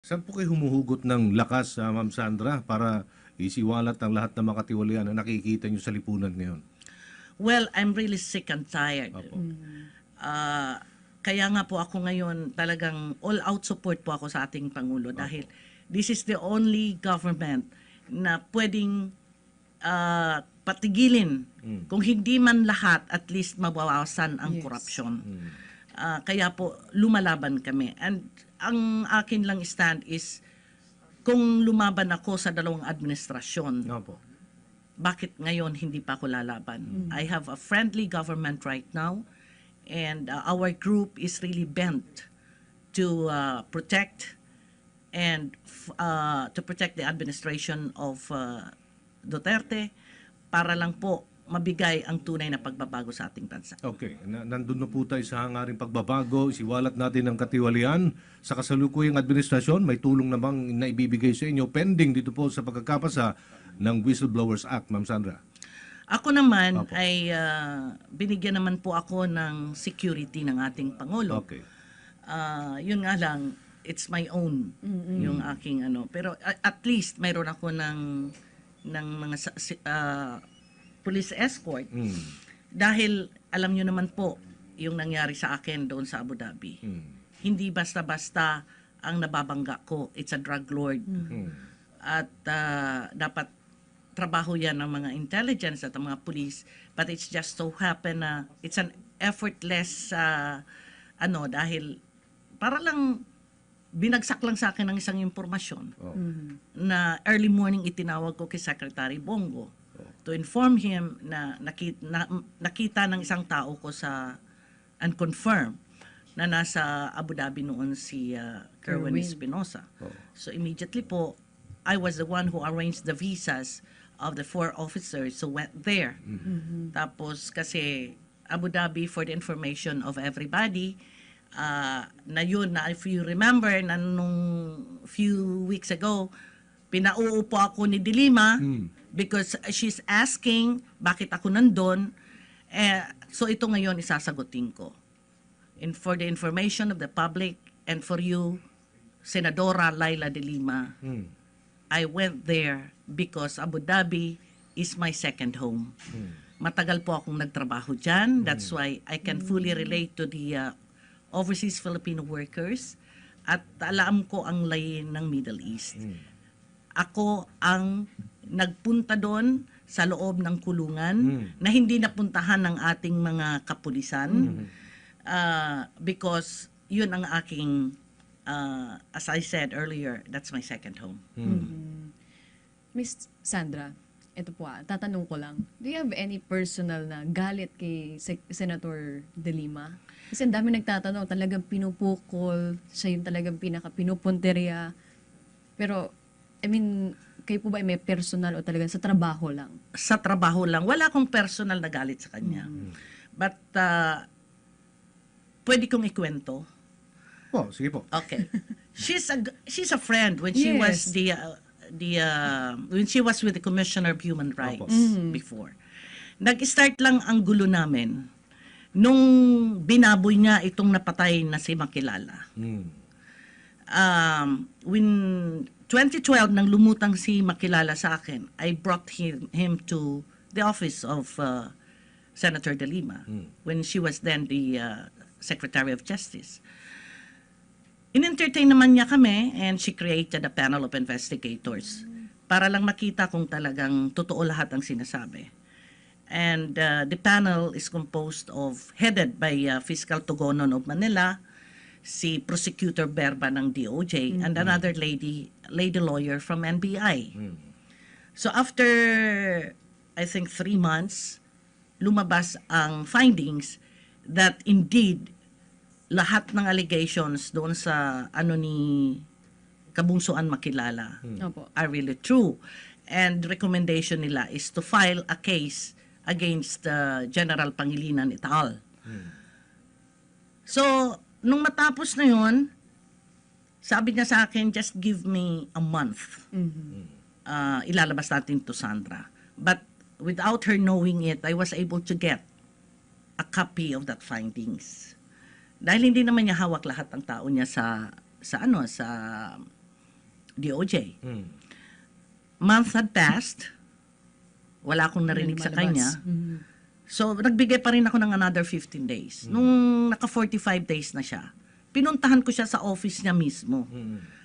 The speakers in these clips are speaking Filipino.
Saan po kayo humuhugot ng lakas, Ma'am Sandra, para isiwalat ang lahat ng makatiwalian na nakikita nyo sa lipunan ngayon? Well, I'm really sick and tired. Opo. Kaya nga po ako ngayon talagang all-out support po ako sa ating Pangulo dahil this is the only government na pwedeng patigilin. Kung hindi man lahat, at least mabawasan ang korupsyon. Kaya po lumalaban kami. And ang akin lang stand is kung lumaban ako sa dalawang administrasyon, Opo. bakit ngayon hindi pa ako lalaban? I have a friendly government right now, and our group is really bent to protect the administration of Duterte para lang po mabigay ang tunay na pagbabago sa ating bansa. Okay. Nandun na po tayo sa hangaring pagbabago. Isiwalat natin ang katiwalian sa kasalukuyang administrasyon. May tulong namang na ibibigay sa inyo pending dito po sa pagkakapasa ng Whistleblowers Act, Ma'am Sandra. Ako naman Opo. ay binigyan naman po ako ng security ng ating Pangulo. Okay. Yun nga lang, it's my own yung aking ano. Pero at least mayroon ako ng mga police escort. Dahil alam nyo naman po yung nangyari sa akin doon sa Abu Dhabi. Hindi basta-basta ang nababangga ko. It's a drug lord. At dapat trabaho yan ng mga intelligence at ng mga police. But it's just so happen na it's an effortless dahil para lang binagsak lang sa akin ng isang impormasyon na early morning itinawag ko kay Secretary Bongo to inform him na nakita ng isang tao ko sa and confirm na nasa Abu Dhabi noon si Kerwin Espinosa. So immediately po, I was the one who arranged the visas of the 4 officers who went there. Tapos kasi Abu Dhabi, for the information of everybody, na yun, na if you remember, na nung few weeks ago, pinauupo ako ni Dilima because she's asking bakit ako nandun. So ito ngayon isasagutin ko. And for the information of the public and for you, Senadora Laila de Lima, I went there because Abu Dhabi is my second home. Matagal po akong nagtrabaho dyan. That's why I can fully relate to the overseas Filipino workers at alam ko ang layin ng Middle East. Ako ang nagpunta doon sa loob ng kulungan na hindi napuntahan ng ating mga kapulisan because yun ang aking as I said earlier, that's my second home. Miss Sandra, ito po tatanong ko lang. Do you have any personal na galit kay Senator De Lima? Kasi ang dami nagtatanong, talagang pinupukol, siya yung talagang pinupunteriya. Pero, I mean, kayo po ba may personal o talagang sa trabaho lang? Sa trabaho lang. Wala akong personal na galit sa kanya. But, pwede kong ikwento. Po, sige po. Okay. She's a friend when she was when she was with the Commissioner of Human Rights before. Nag-start lang ang gulo namin nung binaboy niya itong napatay na si Makilala. When 2012 nang lumutang si Makilala sa akin, I brought him to the office of Senator De Lima when she was then the Secretary of Justice. In-entertain naman niya kami and she created a panel of investigators para lang makita kung talagang totoo lahat ang sinasabi. And the panel is headed by Fiscal Tugonon of Manila, si Prosecutor Berba ng DOJ, and another lady lawyer from NBI. So after, I think 3 months, lumabas ang findings that indeed lahat ng allegations doon sa ni Kabungsuan Makilala are really true. And recommendation nila is to file a case against General Pangilinan et al. So, nung matapos na yun, sabi niya sa akin, just give me a month. Ilalabas natin to Sandra. But without her knowing it, I was able to get a copy of that findings. Dahil hindi naman niya hawak lahat ng tao niya sa DOJ. Mm. Month had passed. Wala akong narinig sa Lumalabas. kanya. So, nagbigay pa rin ako ng another 15 days. Nung naka 45 days na siya, pinuntahan ko siya sa office niya mismo.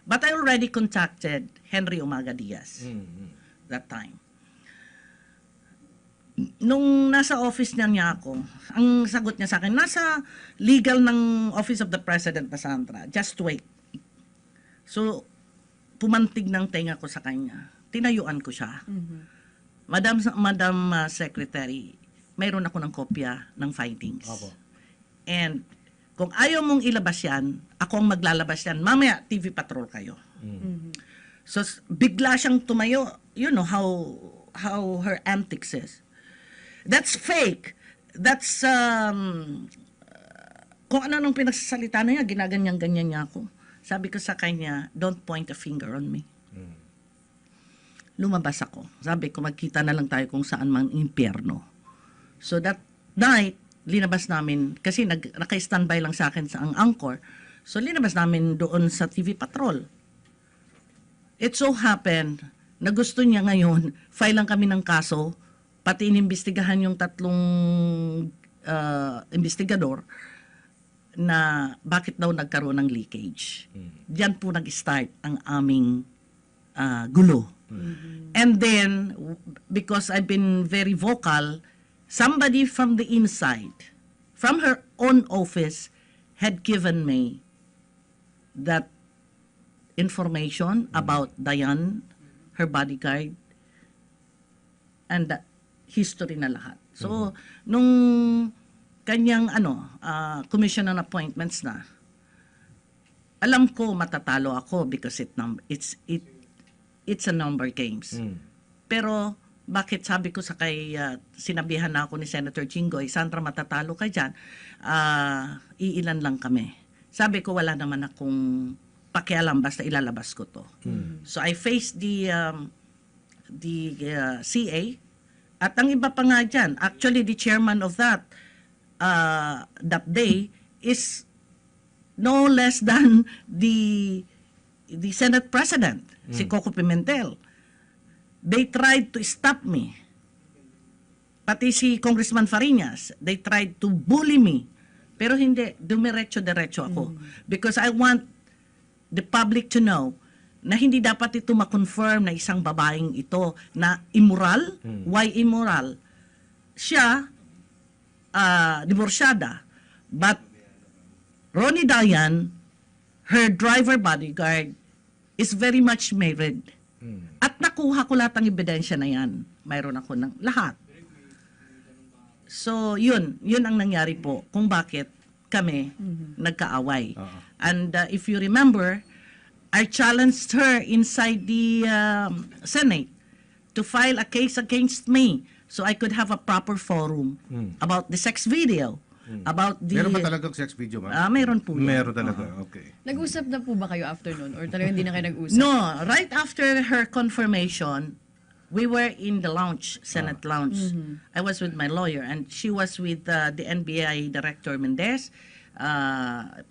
But I already contacted Henry Umaga Diaz that time. Nung nasa office niya ako, ang sagot niya sa akin, nasa legal ng Office of the President na Sandra, just wait. So, pumantig ng tenga ko sa kanya. Tinayuan ko siya. Madam Secretary, mayroon ako ng kopya ng findings. Opo. And kung ayaw mong ilabas yan, ako ang maglalabas yan. Mamaya, TV Patrol kayo. So, bigla siyang tumayo. You know how her antics is. That's fake. That's, kung ano nung pinagsasalita na niya, ginaganyan-ganyan niya ako. Sabi ko sa kanya, don't point a finger on me. Lumabas ako. Sabi ko, magkita na lang tayo kung saan mang impyerno. So that night, linabas namin, kasi naka-standby lang sa akin sa ang Angkor, so linabas namin doon sa TV Patrol. It so happened na gusto niya ngayon, file lang kami ng kaso, pati inimbestigahan yung tatlong investigador na bakit daw nagkaroon ng leakage. Diyan po nag-start ang aming gulo. And then, because I've been very vocal, somebody from the inside, from her own office, had given me that information about Diane, her bodyguard, and the history na lahat. So, nung kanyang commission on appointments na, alam ko matatalo ako because it's a number games. Pero bakit sabi ko sa sinabihan na ako ni Senator Jinggoy, Sandra, matatalo ka dyan, iilan lang kami. Sabi ko, wala naman akong pakialam, basta ilalabas ko to. So I faced the CA, at ang iba pa nga dyan, actually the chairman of that day is no less than the Senate President, si Coco Pimentel. They tried to stop me. Pati si Congressman Fariñas, they tried to bully me. Pero hindi, dumiretso-diretso ako. Because I want the public to know na hindi dapat ito ma-confirm na isang babaeng ito na immoral. Why immoral? Siya, divorsyada. But Ronnie Dayan, her driver bodyguard, is very much married. At nakuha ko lahat ng ebidensya na yan. Mayroon ako ng lahat. So, yun ang nangyari po kung bakit kami nagkaaway. And if you remember, I challenged her inside the Senate to file a case against me so I could have a proper forum about the sex video. About the... Meron ba talagang sex video, ma'am? Meron po. Meron talaga, okay. Nag-usap na po ba kayo after nun? Or talagang hindi na kayo nag-usap? No, right after her confirmation, we were in the lounge, Senate lounge. I was with my lawyer and she was with the NBI Director Mendez,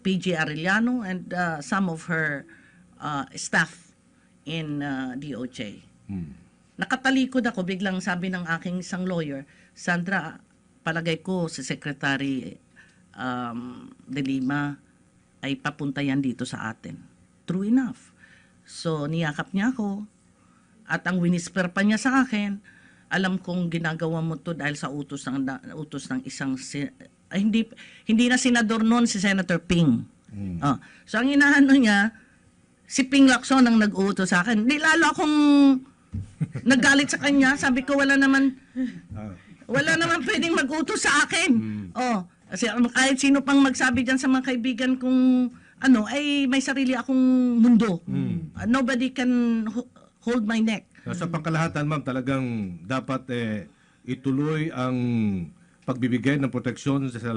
PG Arellano, and some of her staff in DOJ. Nakatalikod ako, biglang sabi ng aking isang lawyer, Sandra, palagay ko si Secretary De Lima ay papunta yan dito sa atin. True enough. So, niyakap niya ako at ang winisper pa niya sa akin, alam kong ginagawa mo to dahil sa utos ng isang hindi na senador noon si Senator Ping. So, ang inaano niya, si Ping Lacson ang nag-uutos sa akin. Di lalo akong naggalit sa kanya. Sabi ko, wala naman pwedeng mag-utos sa akin. Kasi kahit sino pang magsabi dyan sa mga kaibigan kung ay may sarili akong mundo. Nobody can hold my neck. Sa pangkalahatan, ma'am, talagang dapat ituloy ang pagbibigay ng proteksyon sa